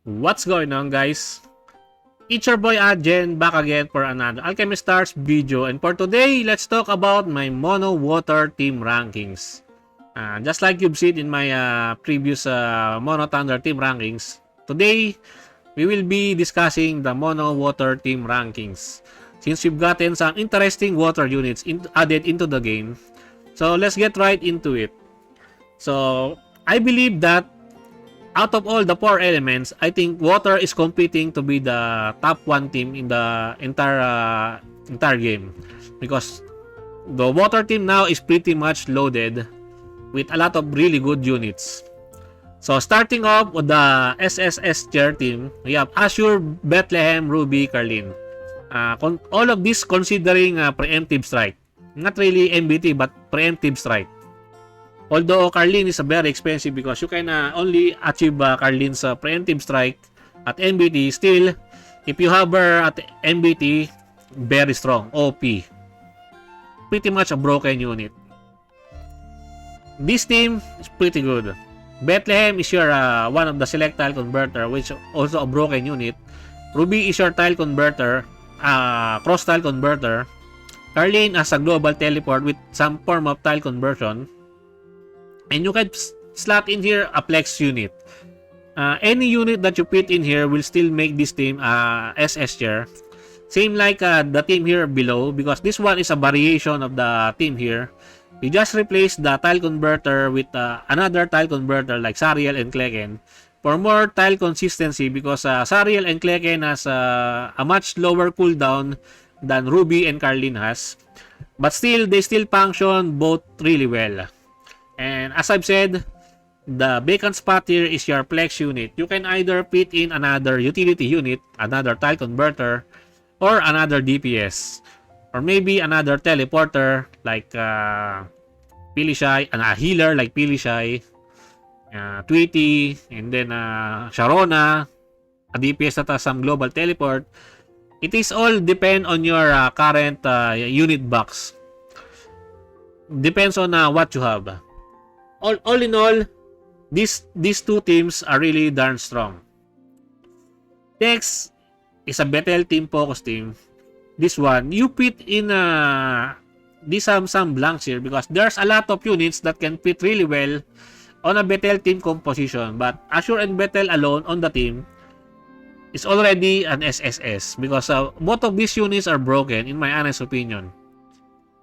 What's going on, guys? It's your boy Adjen back again for another Alchemy Stars video, and for today, let's talk about my Mono Water team rankings. Just like you've seen in my previous Mono Thunder team rankings, today we will be discussing the Mono Water team rankings. Since we've gotten some interesting water units added into the game, so let's get right into it. So I believe that out of all the 4 elements, I think water is competing to be the top 1 team in the entire game, because the water team now is pretty much loaded with a lot of really good units. So starting off with the SSS-Tier Team, we have Azure, Bethlehem, Ruby, Karlin. All of this considering preemptive strike. Not really MBT but preemptive strike. Although Karlin is very expensive because you can only achieve Karlin's preemptive strike at MBT, still, if you have her at MBT, very strong, OP. Pretty much a broken unit. This team is pretty good. Bethlehem is your one of the select tile converter, which also a broken unit. Ruby is your tile converter, cross tile converter. Karlin as a global teleport with some form of tile conversion. And you can slot in here a flex unit. Any unit that you put in here will still make this team SS tier. Same like the team here below, because this one is a variation of the team here. You just replace the tile converter with another tile converter like Sariel and Kleken for more tile consistency, because Sariel and Kleken has a much lower cooldown than Ruby and Karlin has. But still, they still function both really well. And as I've said, the vacant spot here is your flex unit. You can either fit in another utility unit, another tile converter, or another DPS. Or maybe another teleporter like Pilishai, a healer like Pilishai, Tweety, and then Sharona, a DPS that has some global teleport. It is all depend on your current unit box. Depends on what you have. All in all, these 2 teams are really darn strong. Next is a Bethel team focus team. This one, you fit in some blanks here because there's a lot of units that can fit really well on a Bethel team composition. But Azure and Bethel alone on the team is already an SSS, because both of these units are broken in my honest opinion.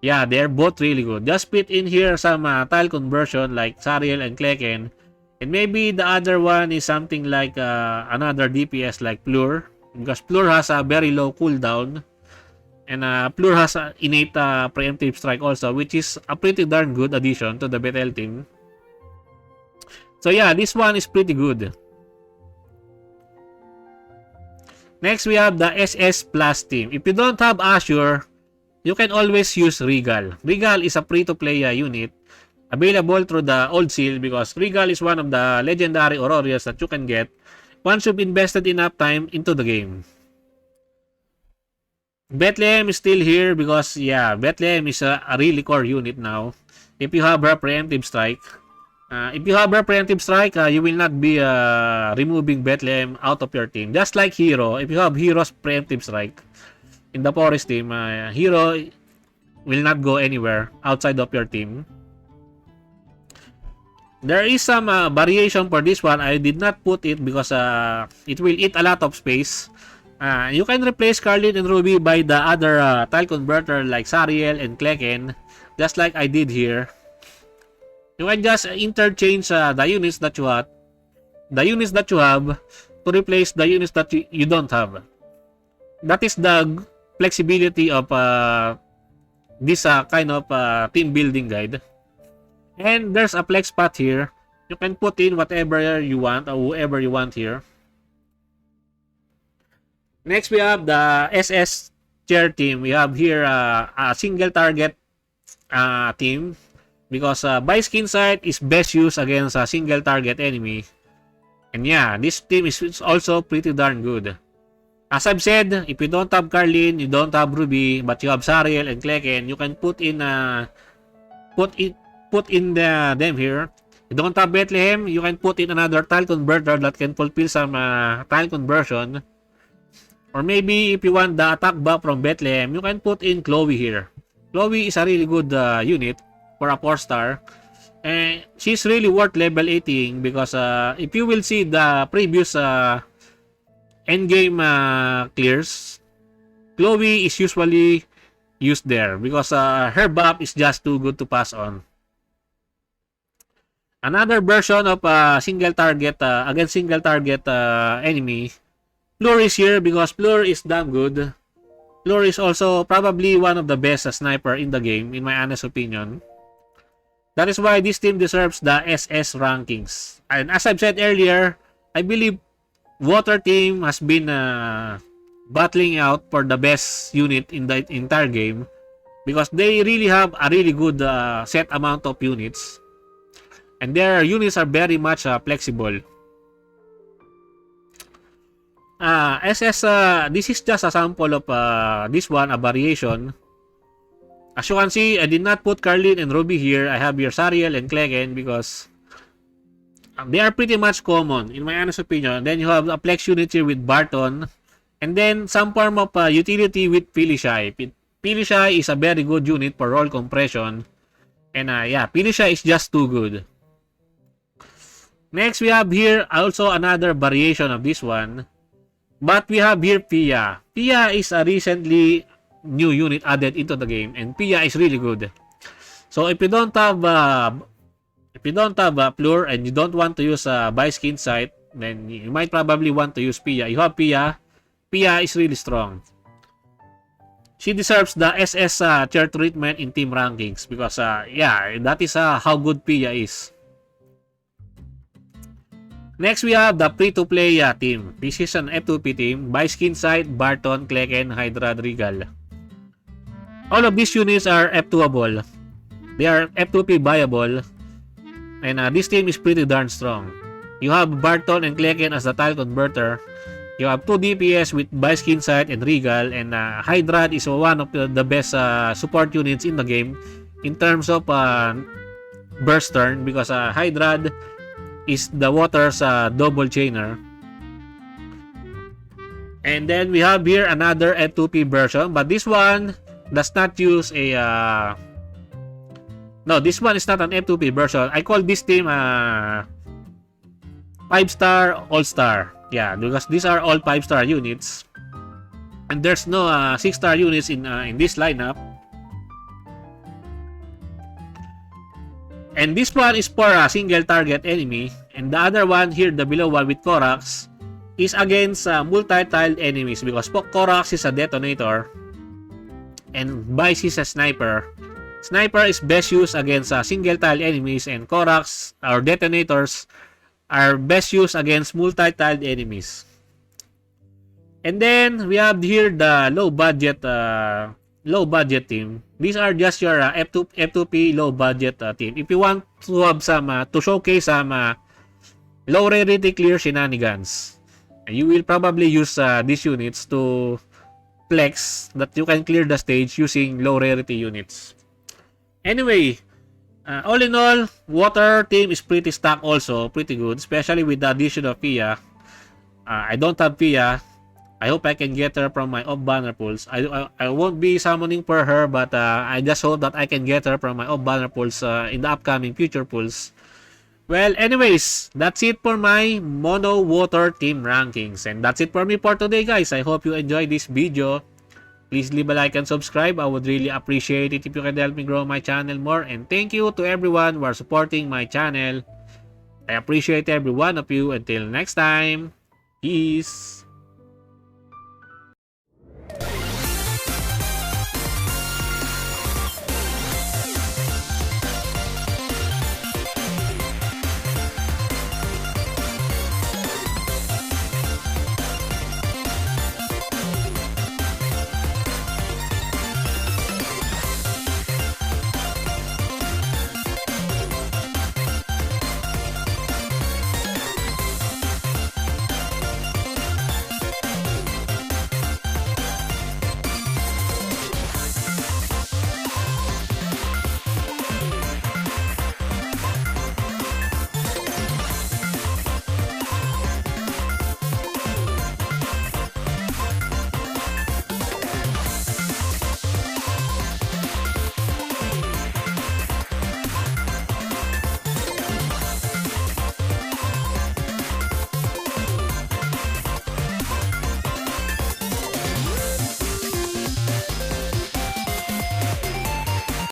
Yeah, they're both really good. Just fit in here some tile conversion like Sariel and Kleken. And maybe the other one is something like another DPS like Plur, because Plur has a very low cooldown. And Plur has an innate preemptive strike also, which is a pretty darn good addition to the Bethel team. So yeah, this one is pretty good. Next, we have the SS Plus team. If you don't have Azure, you can always use Regal. Regal is a free-to-play unit available through the old seal, because Regal is one of the legendary Aurorias that you can get once you've invested enough time into the game. Bethlehem is still here because, yeah, Bethlehem is a really core unit now. If you have her preemptive strike, you will not be removing Bethlehem out of your team. Just like Hero, if you have Hero's preemptive strike in the Forest team, Hero will not go anywhere outside of your team. There is some variation for this one. I did not put it because it will eat a lot of space. You can replace Karlin and Ruby by the other tile converter like Sariel and Kleken, just like I did here. You can just interchange the units that you have, to replace the units that you don't have. That is the flexibility of this kind of team building guide. And there's a flex spot here. You can put in whatever you want or whoever you want here. Next, we have the SS Tier Team. We have here a single target team, because by skin sight is best used against a single target enemy. And yeah, this team is also pretty darn good. As I've said, if you don't have Karlin, you don't have Ruby, but you have Sariel and Kleken, you can put in them here. You don't have Bethlehem, you can put in another tile converter that can fulfill some tile conversion. Or maybe if you want the attack buff from Bethlehem, you can put in Chloe here. Chloe is a really good unit for a 4-star. And she's really worth level 80 because if you will see the previous endgame clears, Chloe is usually used there because her buff is just too good to pass on. Another version of single target against single target enemy, Fleur is here because Fleur is damn good. Fleur is also probably one of the best sniper in the game, in my honest opinion. That is why this team deserves the SS rankings. And as I've said earlier, I believe Water team has been battling out for the best unit in the entire game because they really have a really good set amount of units. And their units are very much flexible. This is just a sample of this one, a variation. As you can see, I did not put Carlin and Ruby here. I have here Sariel and Klegen because they are pretty much common, in my honest opinion. Then you have a flex unit here with Barton. And then some form of utility with Felicia. Felicia is a very good unit for roll compression. And yeah, Felicia is just too good. Next, we have here also another variation of this one. But we have here Pia. Pia is a recently new unit added into the game, and Pia is really good. So if you don't have Fleur and you don't want to use buy skin sight, then you might probably want to use Pia. You have Pia. Pia is really strong. She deserves the SS tier treatment in team rankings because yeah, that is how good Pia is. Next, we have the free-to-play team. This is an F2P team. By skin sight, Barton, Kleken, Hydra, Regal. All of these units are F2able. They are F2P viable. And this team is pretty darn strong. You have Barton and Kleken as the tile converter. You have 2 DPS with by skin sight and Regal. And Hydra is one of the best support units in the game in terms of burst turn because Hydra is the water's double chainer. And then we have here another F2P version, but this one does not use a no, this one is not an F2P version. I call this team 5-star all-star. Yeah, because these are all 5-star units. And there's no 6-star units in this lineup. And this one is for a single target enemy. And the other one here, the below one with Korax, is against multi-tiled enemies because Korax is a detonator and Vice is a sniper. Sniper is best used against single-tiled enemies and Korax or detonators are best used against multi-tiled enemies. And then we have here the low budget team. These are just your F2P low budget team. If you want to have some to showcase some low rarity clear shenanigans, you will probably use these units to flex that you can clear the stage using low rarity units. Anyway, all in all, water team is pretty stacked also, pretty good, especially with the addition of Pia. I don't have Pia. I hope I can get her from my off-banner pools. I won't be summoning for her, but I just hope that I can get her from my off-banner pools in the upcoming future pools. Well, anyways, that's it for my mono water team rankings. And that's it for me for today, guys. I hope you enjoyed this video. Please leave a like and subscribe. I would really appreciate it if you can help me grow my channel more. And thank you to everyone who are supporting my channel. I appreciate every one of you. Until next time, peace.